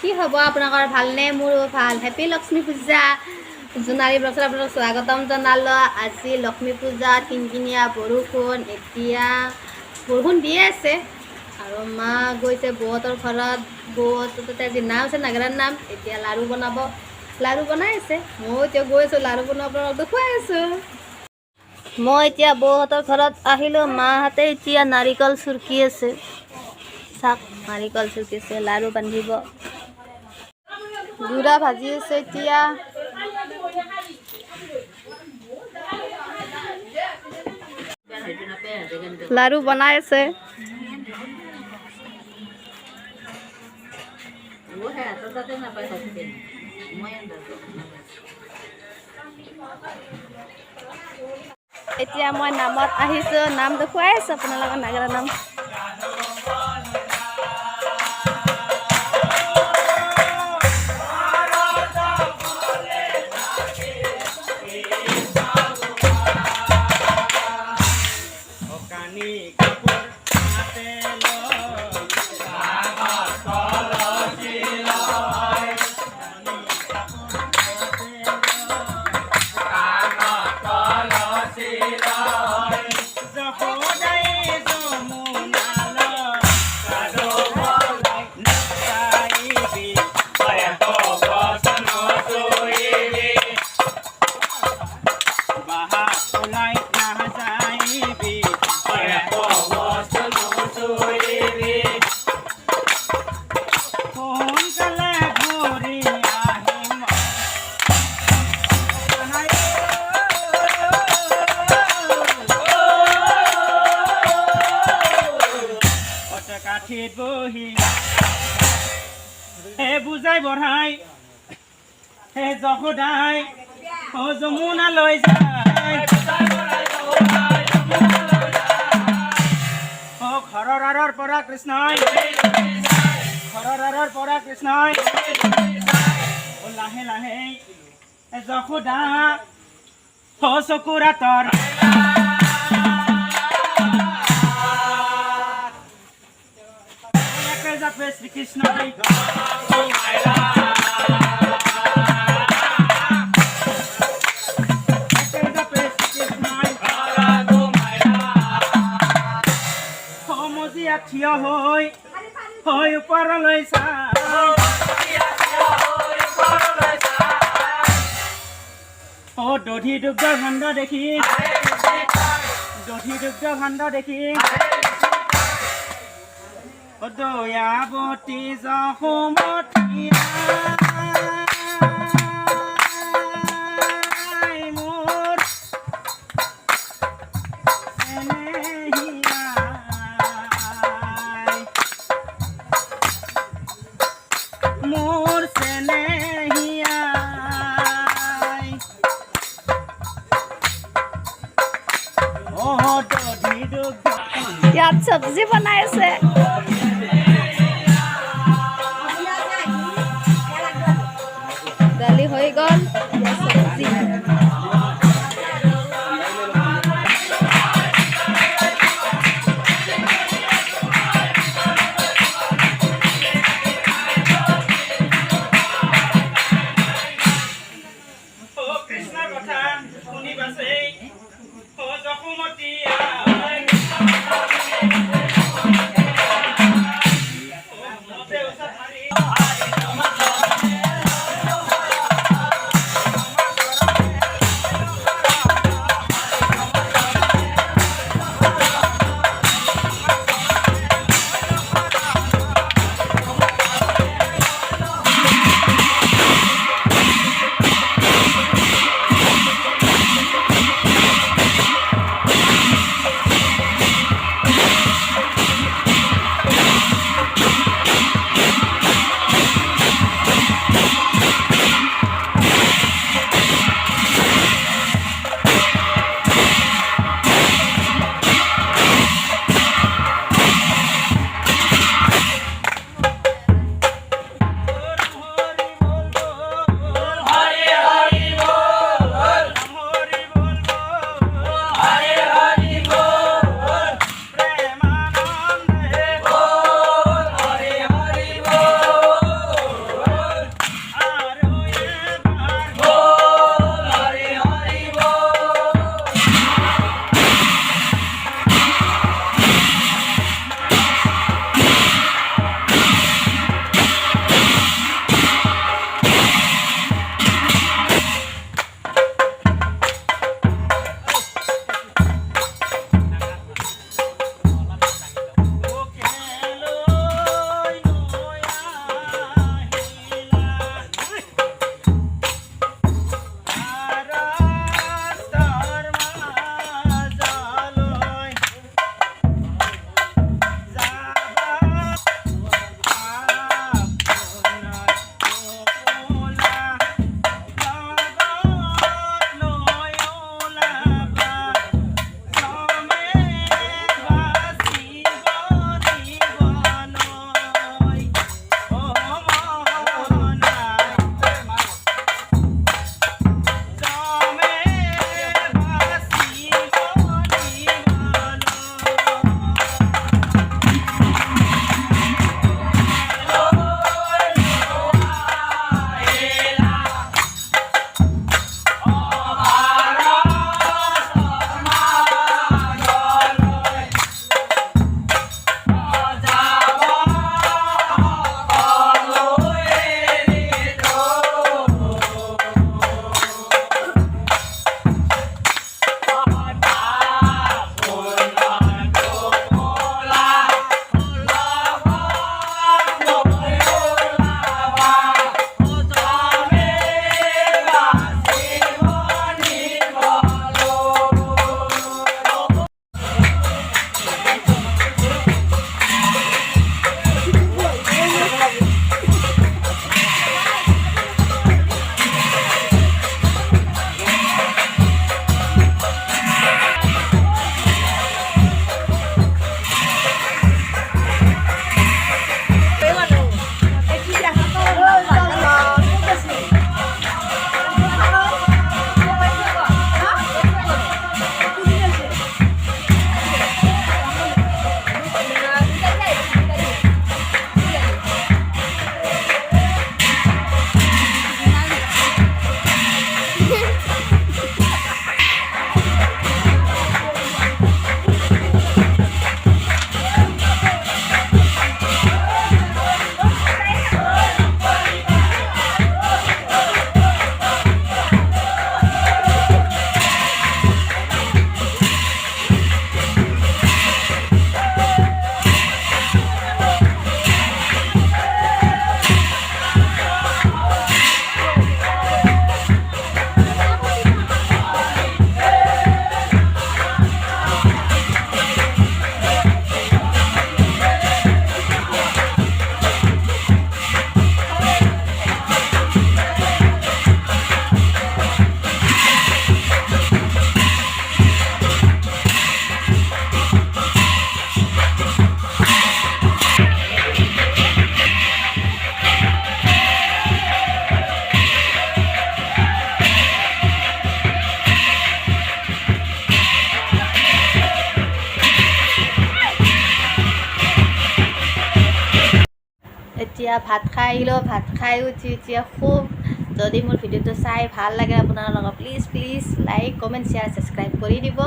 কি হ'ব আপোনালোকৰ ভালনে? মোৰো ভাল। হেপী লক্ষ্মী পূজা। জোনালী ব্লগত আপোনালোকক স্বাগতম জনালোঁ। আজি লক্ষ্মী পূজা, কিনকিনীয়া বৰষুণ, এতিয়া বৰষুণ দিয়ে আছে আৰু মা গৈছে বৌহঁতৰ ঘৰত। বৌহঁতৰ তাতে আজি নাম আছে, নাগাৰাৰ নাম। এতিয়া লাড়ু বনাব, লাড়ু বনাই আছে। ময়ো এতিয়া গৈ আছোঁ লাড়ু বনাব, দেখুৱাই আছোঁ। মই এতিয়া বৌহঁতৰ ঘৰত আহিলোঁ। মাহঁতে এতিয়া নাৰিকল চুৰকি আছে। চাক নাৰিকল চুৰকি আছে, লাড়ু বান্ধিব। গুড়া ভাজি আছে এতিয়া। লাড়ু বনাই আছে। এতিয়া মই নামত আহিছোঁ, নাম দেখুৱাই আছোঁ আপোনালোকৰ নাগাৰা নাম। হে বুজাই বঢ়াই হে যশোদাই ও যমুনা লৈ যায় ও ঘৰৰ পৰা কৃষ্ণই ঘৰৰ পৰা কৃষ্ণই ও লাহে লাহে যশোদা ও চকুৰাতৰ শ্ৰীকৃষ্ণ সমজিয়া থিয় হৈ ওপৰলৈ ও দধি দুগ্ধ ভাণ্ড দেখি দয়াৱতী যশোমতী মোৰ চেনেহিয়াই দধি দুগ্ধ ইয়াত চব্জি বনাই আছে। এতিয়া ভাত খাই আহিলোঁ ভাত খাই উঠি এতিয়া খুব যদি মোৰ ভিডিঅ'টো চাই ভাল লাগে আপোনালোকক please like comment share subscribe কৰি দিব